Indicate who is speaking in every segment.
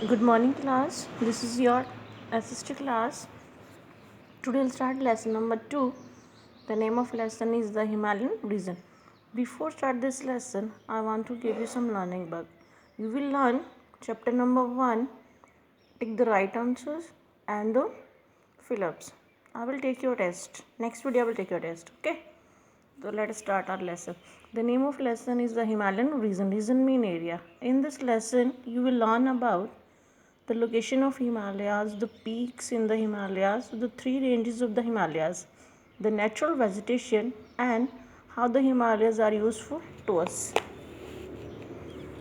Speaker 1: Good morning, class. This is your SST class. Today we'll start lesson number 2. The name of lesson is the Himalayan region. Before start this lesson, I want to give you some learning bug. You will learn chapter number 1, take the right answers and the fill-ups. I will take your test. Next video I will take your test. Okay? So let us start our lesson. The name of lesson is the Himalayan region. Region mean area. In this lesson, you will learn about the location of Himalayas, the peaks in the Himalayas, the three ranges of the Himalayas, the natural vegetation, and how the Himalayas are useful to us.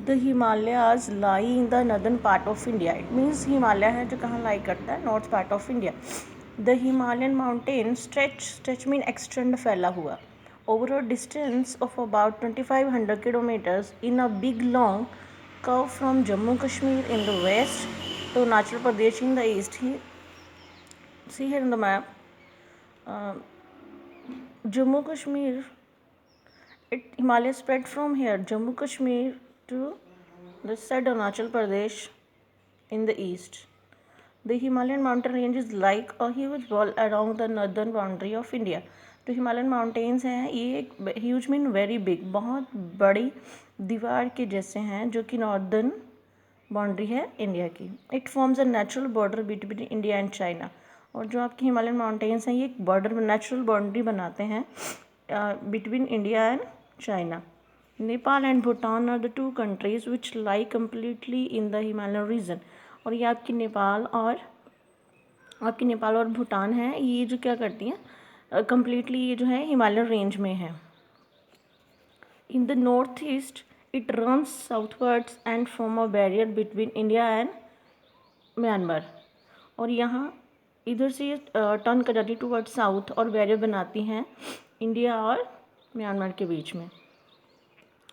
Speaker 1: The Himalayas lie in the northern part of India. It means Himalaya है जो कहाँ lie करता है, north part of India. The Himalayan mountains stretch mean extend फैला हुआ over a distance of about 2500 kilometers in a big long curve from Jammu Kashmir in the west to Arunachal Pradesh in the east. See here in the map, Jammu Kashmir, Himalaya spread from here, Jammu Kashmir to this side Arunachal Pradesh in the east. The Himalayan mountain range is like a huge wall around the northern boundary of India. जो Himalayan mountains हैं ये एक huge mean very big, बहुत बड़ी दीवार के जैसे हैं जो कि नॉर्दर्न बाउंड्री है इंडिया की. It forms a natural border between India and China. और जो आपकी हिमालयन माउंटेन्स हैं ये एक बॉर्डर नेचुरल बाउंड्री बनाते हैं between India and China. Nepal and Bhutan are the two countries which lie completely in the Himalayan region. और ये आपकी नेपाल और भूटान है, ये जो क्या करती हैं कम्प्लीटली ये जो है हिमालयन रेंज में है. In the north east it runs southwards and form a barrier between India and Myanmar. और यहाँ इधर से ये टर्न कर जाती है टूवर्ड साउथ और बैरियर बनाती हैं इंडिया और म्यांमार के बीच में.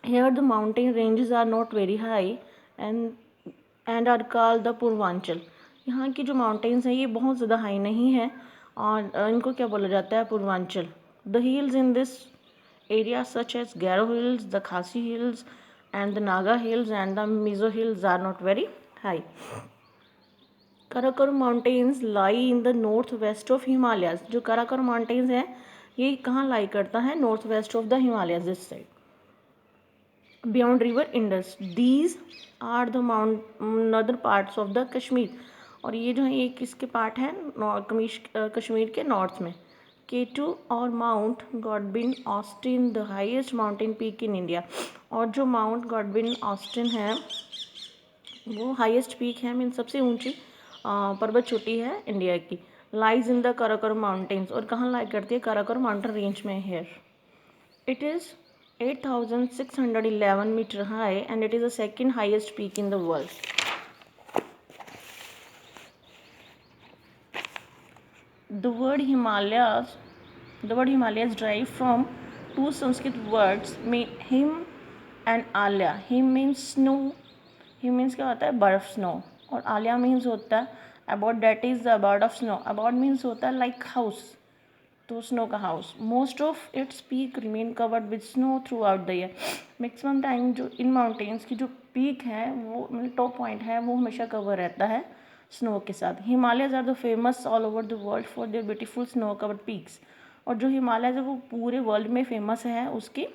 Speaker 1: Here the mountain ranges are not very high and are called the Purvanchal. यहाँ की जो माउंटेन्स हैं ये बहुत ज़्यादा हाई नहीं है और इनको क्या बोला जाता है, Purvanchal. The hills in this area such as Garo Hills, the Khasi Hills and the Naga Hills and the Mizo Hills are not very high. Karakoram Mountains lie in the northwest of Himalayas. जो Karakoram Mountains हैं ये कहाँ lie करता है, northwest of the Himalayas this side. Beyond river Indus. These are the northern parts of the Kashmir. और ये जो है ये किसके पार्ट है, कश्मीर के नॉर्थ में. K2 और mount Godwin Austen the highest mountain peak in India. और जो माउंट गॉडविन ऑस्टिन है वो हाईएस्ट पीक है, मीन सबसे ऊंची पर्वत चोटी है इंडिया की. Lies in the Karakoram mountains. और कहाँ लाई करती है, काराकोरम माउंटेन रेंज में. Here it is 8611 metre high and it is the second highest peak in the world. The word Himalayas derived from two Sanskrit words mean him and alya. Him means snow. Him means क्या होता है, बर्फ, snow. और alya means होता है about, that is the abode of snow. Abode means होता है like house, तो स्नो का house. Most of its peak remain covered with snow through out the year. Maximum time जो इन माउंटेन्स की जो peak है वो मतलब टॉप पॉइंट है वो हमेशा कवर रहता है स्नो के साथ. Himalayas are the famous all over the world for their beautiful snow covered peaks. और जो हिमालयज है वो पूरे वर्ल्ड में फेमस है उसकी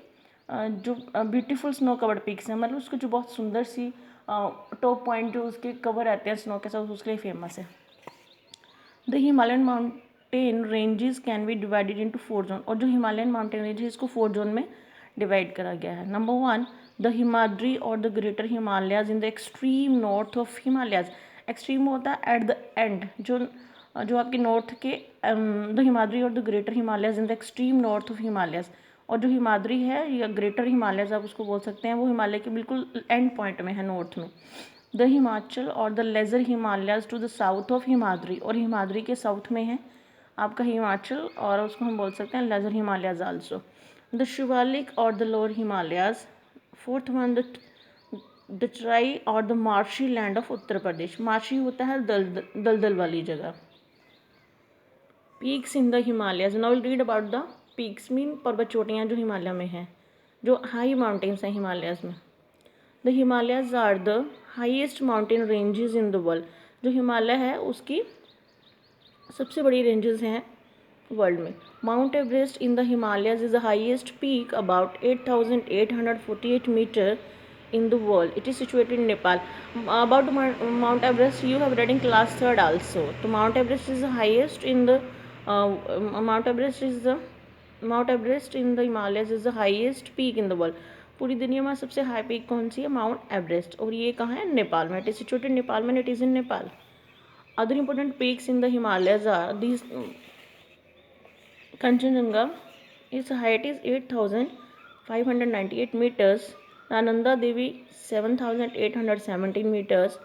Speaker 1: जो ब्यूटीफुल स्नो कवर्ड पीक्स हैं, मतलब उसकी जो बहुत सुंदर सी टॉप पॉइंट जो उसके कवर रहते हैं स्नो के साथ, उसके लिए फेमस है. The Himalayan mountain ranges can be divided into 4 zone. और जो हिमालयन माउंटेन रेंज है इसको 4 जोन में डिवाइड करा गया है. नंबर 1 द हिमाद्री और the greater Himalayas in the extreme north of Himalayas. Extreme होता है एट द एंड, जो आपके नॉर्थ के द हिमाद्री और the greater Himalayas in the extreme north of Himalayas. और जो हिमाद्री है या ग्रेटर हिमालयाज आप उसको बोल सकते हैं, वो हिमालय के बिल्कुल एंड पॉइंट में है, नॉर्थ में. द हिमाचल और the lesser Himalayas to the south of Himadri. और हिमाद्री के साउथ में है आपका हिमाचल और उसको हम बोल सकते हैं lesser Himalayas also. The Shivalik और the lower Himalayas. Fourth one the Terai और the marshy land of Uttar Pradesh. Marshy होता है दलदल वाली जगह. Peaks in the Himalayas. Now will read about the peaks mean पर्वत चोटियाँ जो हिमालय में हैं, जो हाई माउंटेन्स हैं हिमालयाज में. The Himalayas are the highest mountain ranges in the world, जो हिमालय है उसकी सबसे बड़ी रेंजेस हैं वर्ल्ड में. Mount Everest in the Himalayas is the highest peak about 8,848 metre in the world. It is situated in Nepal. About Mount Everest, you have read in class 3rd also. So Mount Everest is the highest in the Mount Everest in the Himalayas is the highest peak in the world. पूरी दुनिया में सबसे high peak कौन सी है? Mount Everest. और ये कहाँ है? नेपाल में. इट इज सिचुएटेड नेपाल में. It is in Nepal. Other important peaks in the Himalayas are these. Kanchenjunga, its height is 8,598 meters. Nanda Devi 7,817 meters.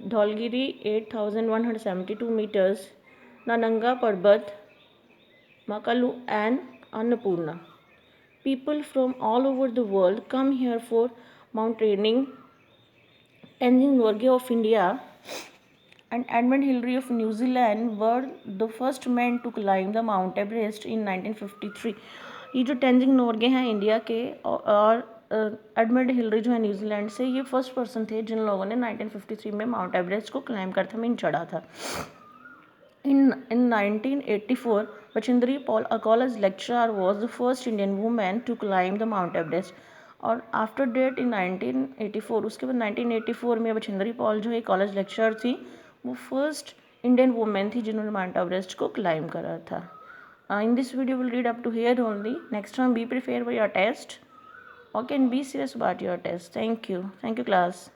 Speaker 1: Dholgiri 8,172 meters. Nananga Parbat, Makalu and Annapurna. People from all over the world come here for mountaineering. Tenzing Norgay of India and Edmund Hillary of New Zealand were the first men to climb the Mount Everest in 1953. ये जो टेंजिंग नोर्गे हैं India के और Edmund Hillary जो है New Zealand से, ये first person थे जिन लोगों ने 1953 में माउंट एवरेस्ट को क्लाइंब करता मीन चढ़ा था. In 1984, Bachendri Paul, a college lecturer, was the first Indian woman to climb the Mount Everest. और आफ्टर डेट इन 1984, उसके बाद 1984 में बछेंद्री पॉल जो एक कॉलेज लेक्चरर थी, वो फर्स्ट इंडियन वुमेन थी जिन्होंने माउंट एवरेस्ट को क्लाइम करा था. In this video will read up to here only. Next time be prepare for your test. Okay, and be serious about your test. Thank you class.